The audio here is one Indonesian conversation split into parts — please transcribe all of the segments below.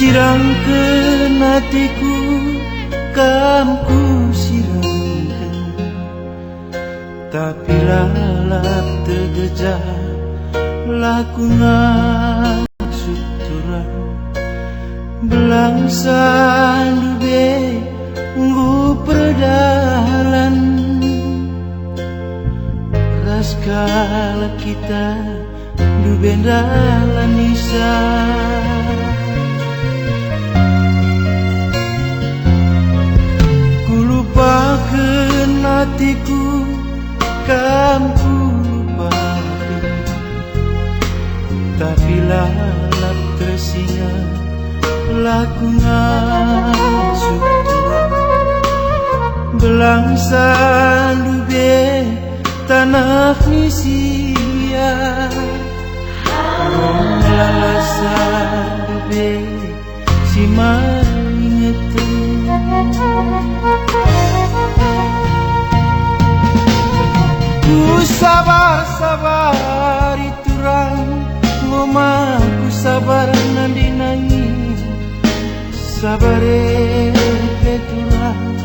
Sirangkeun hatiku, kamku sirangkeun, tapi lalap tegejah laku ngasut turang. Belangsan dube nggu perdalan, raskala kita dubendalan nisa. Kulupakeun hatiku, kamku lupakeun, tapi lalap tersingat laku ngasuh turang. Belangsan dube tanah nisia, lalasan dube si maringetun. Ku sabar-sabar iturang, ngomong ku sabar nandi nangis. Sabare peturang,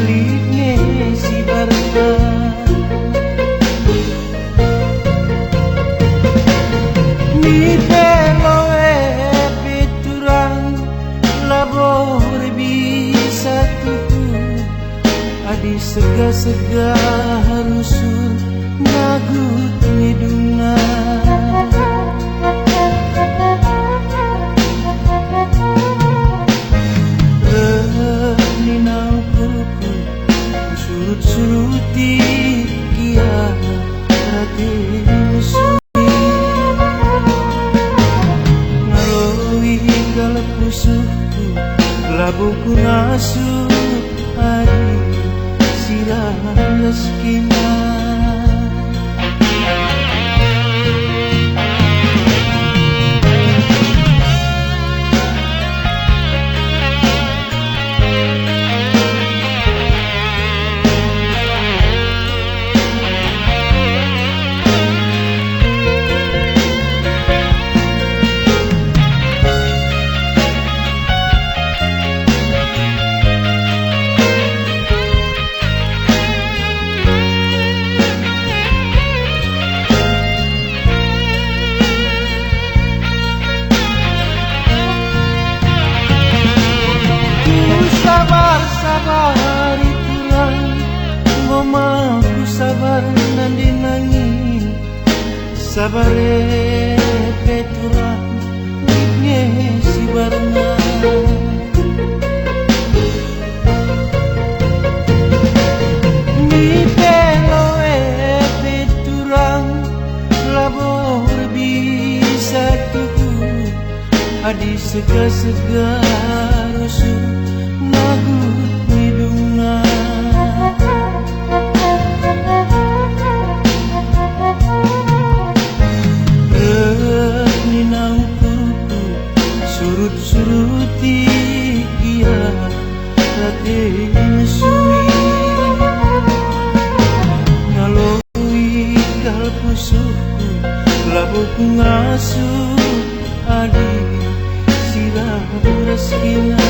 ligne si barga. Ni peloe peturang, labor bisa tuku. Adi sega-sega harusur nagut ngidungan. Reninau kuku surut-suruti kia rati mesui. Ngaloi galak musuhku, labuku ngasuh adi sirah rezekina. Sabar-sabar itulah, ngomong ku sabar nandi nangis. Sabare peturang, ligne si barengan. Ni peloe peturang, labor bisa tuku. Adi sega-sega rusuh nagut ngidungan. Reninau kuku surut-suruti kia rati mesui. Ngaloi kalpusuhku, labuku ngasuh adi sirah rezekina.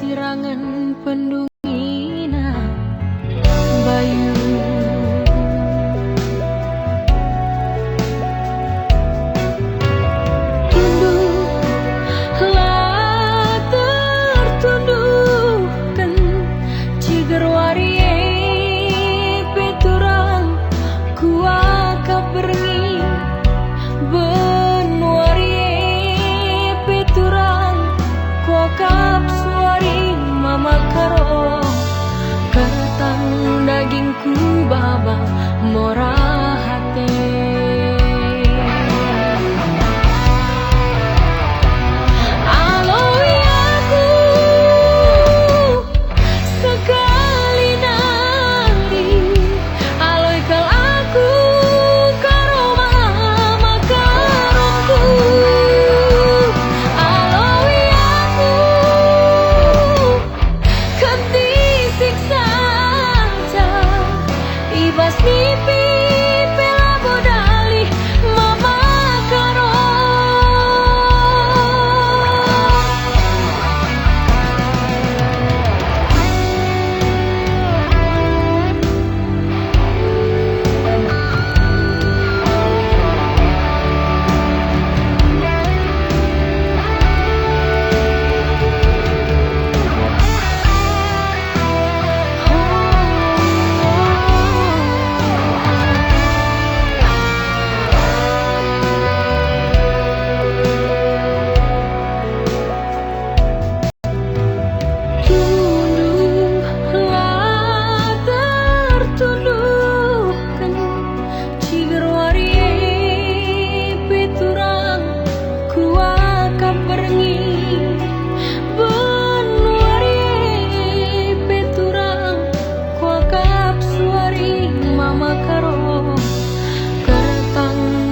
sirangan pendungina bayu. Tunduklah tertundukkan ciger warie peturang kuaka berengi ben warie peturang kuakap suari mama karo kertang dagingku baba morah hati.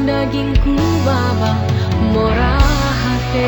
Dagingku baba morah hati.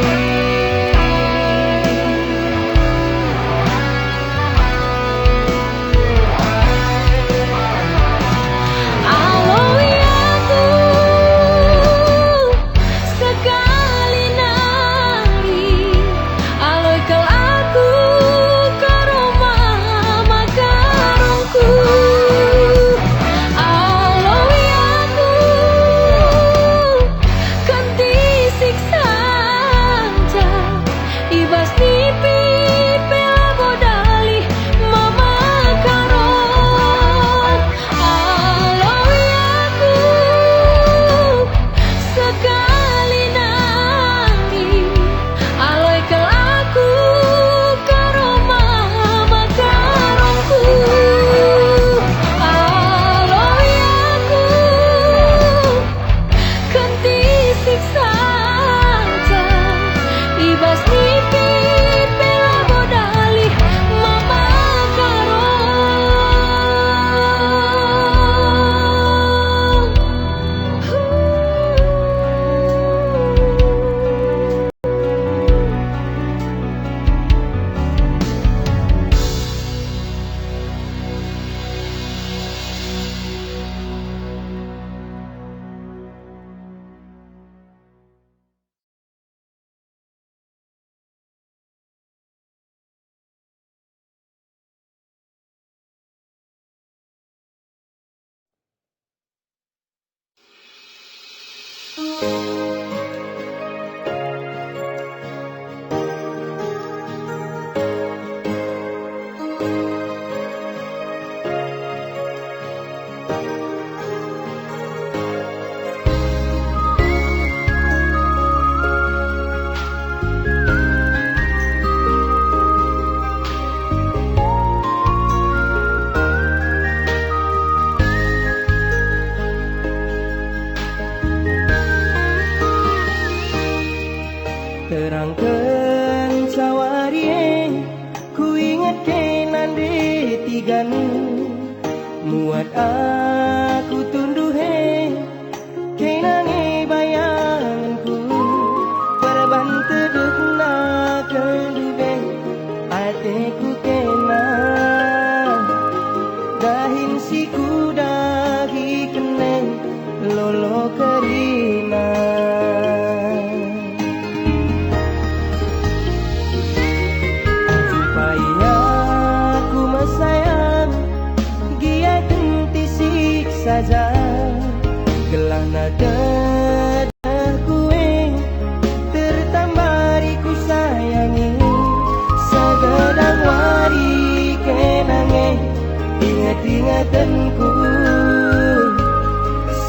Terangkan sawarie ku ingat ke nande tigan muat aku tunduhe ke nange bayanganku perban tedukna kedube ateku kena dahin siku dahi keneng lolo kerina supaya saja gelana dedahku tertambari ku sayangi sagedang wari kenange ingat-ingatanku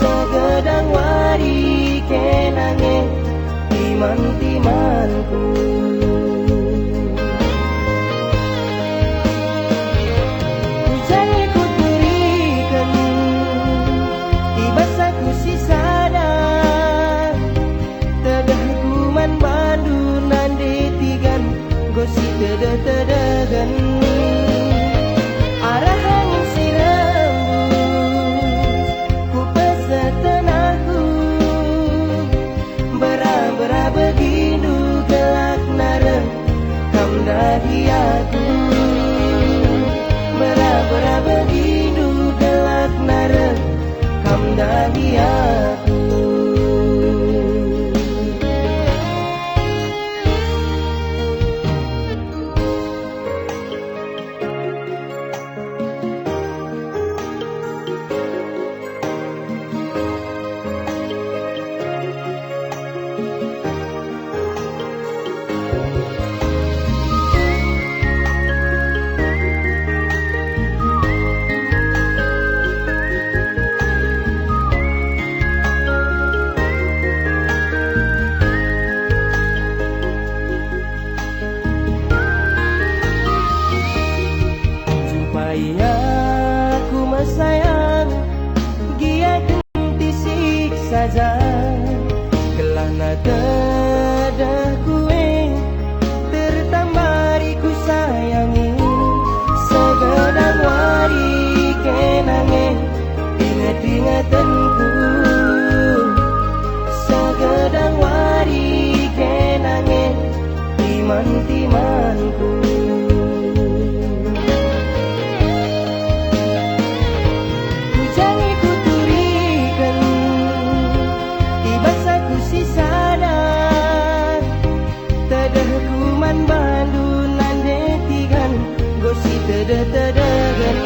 sagedang wari kenange timan-timanku tedegan arah angin sirembus ku pesetenaku bera-bera begitu gelak nare kam dahiaku bera-bera begitu gelak nare kam dahiaku. Aku mesayang gia genti sik saja gelana dedahku tertambari ku sayangi sagedang wari kenange ingat-ingatanku sagedang wari kenange timan-timanku tedegan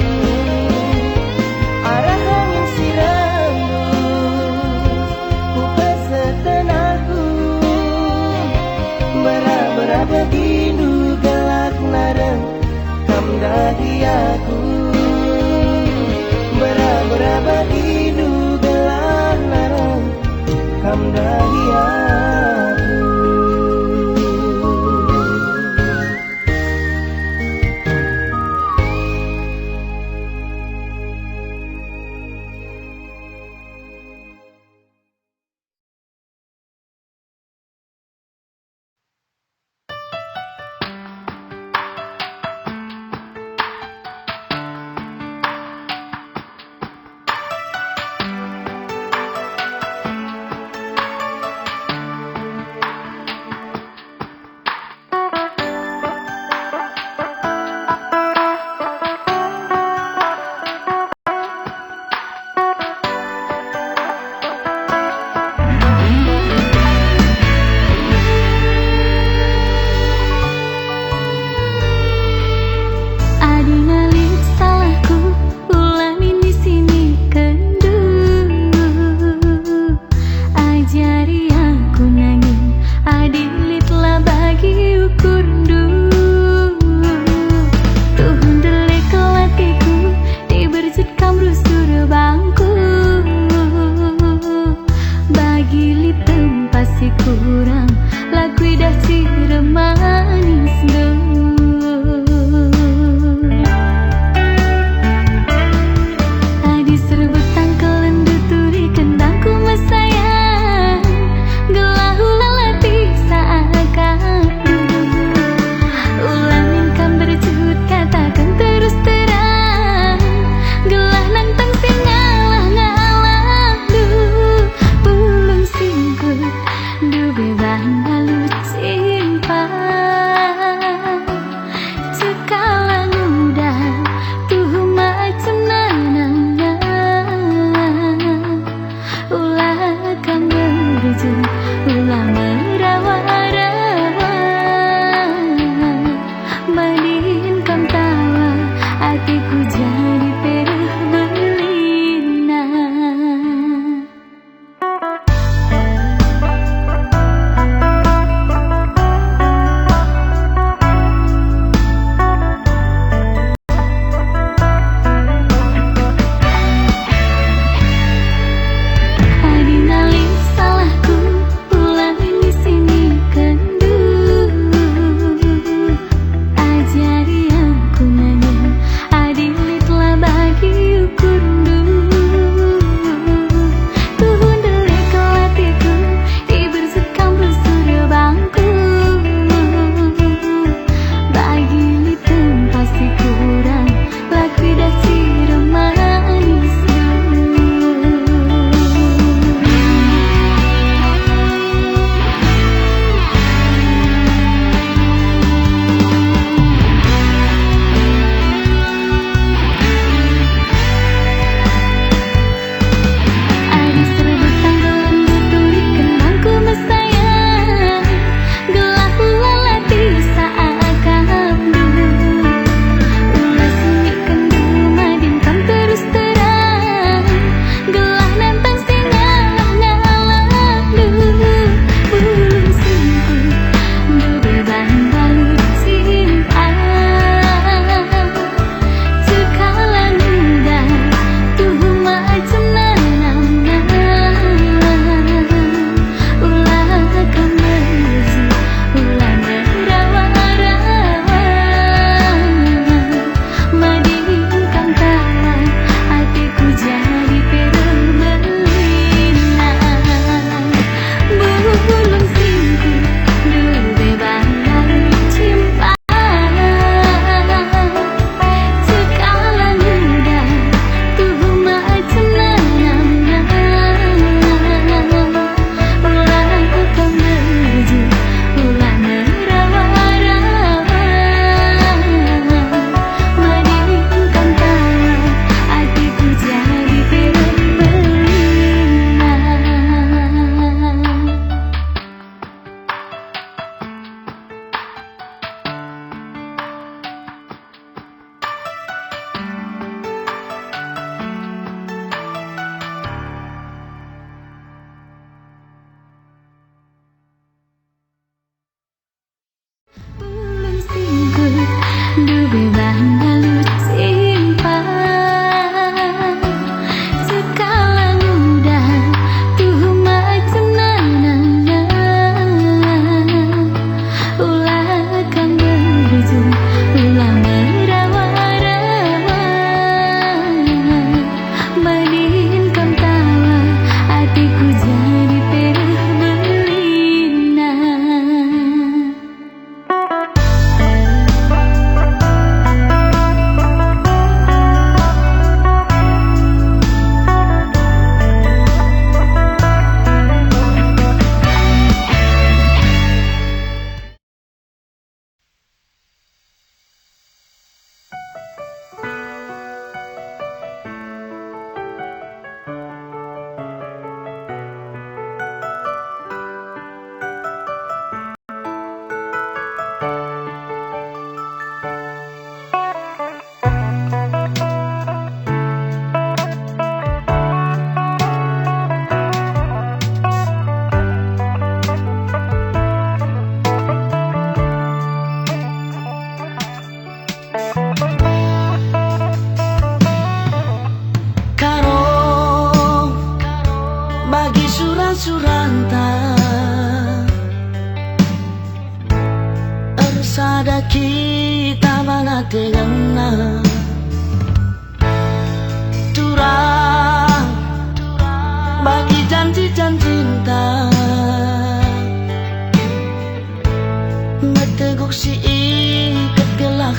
arah angin sirembus ku pesetenaku bera-bera begitu gelak nare kam dahiaku bera-bera begitu gelak nare kam dahiaku.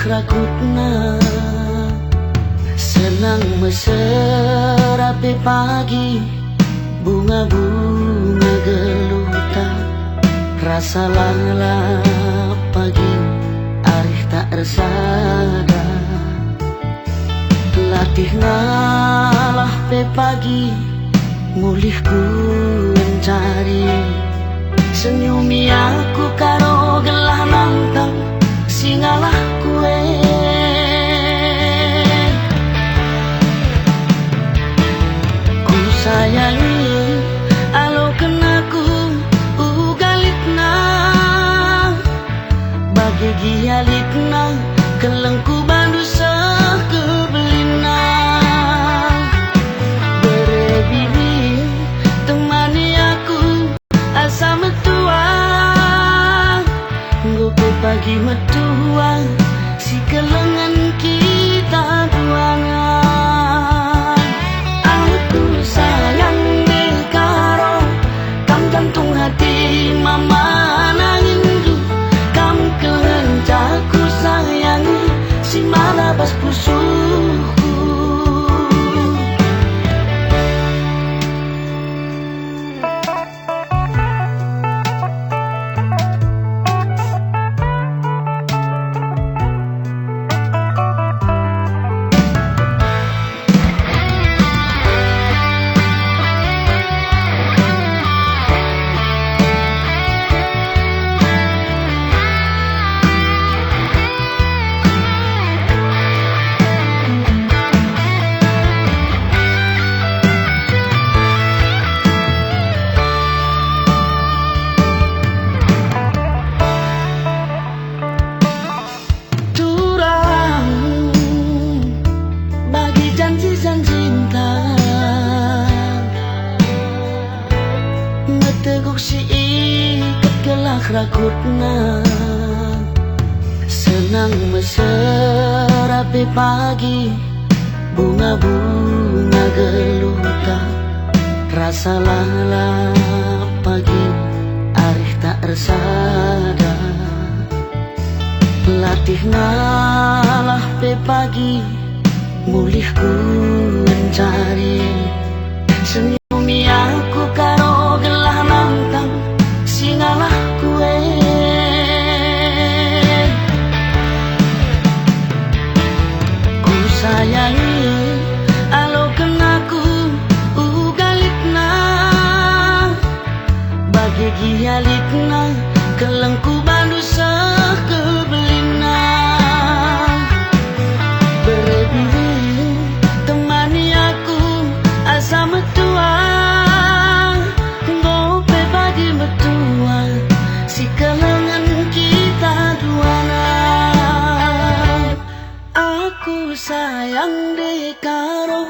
rakutna senang mesra pagi bunga-bunga geluta rasa lalap pagi arih tak resada latih ngalah pagi mulih ku mencari senyumi aku karo gelah nantang singalah kue ku sayangi alo kenaku ugalitna bagi gialitna kelengku bandu sekebelina berebili temani aku asa metua gope pagi metua si kelengan kita duangan aku sayang deh karo kam jantung hati mama nangindu kam kelencaku sayangi si malabas pusuhku rakutna senang mesra pagi bunga-bunga geluta rasa lalap pagi arih tak resada latih ngalah pagi mulih ku mencari senyumi aku karo gelah nantang singalah kue ku sayangi alo kenaku ugalitna bagi gialitna kelengku bandu sekebelina berebili temani aku asa metua gope pagi metua si kelengan kita duana aku sayang deh karo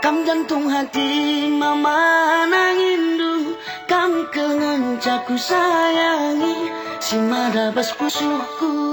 kam jantung hati mama nangindu kam kelencaku sayangi si madabas pusuhku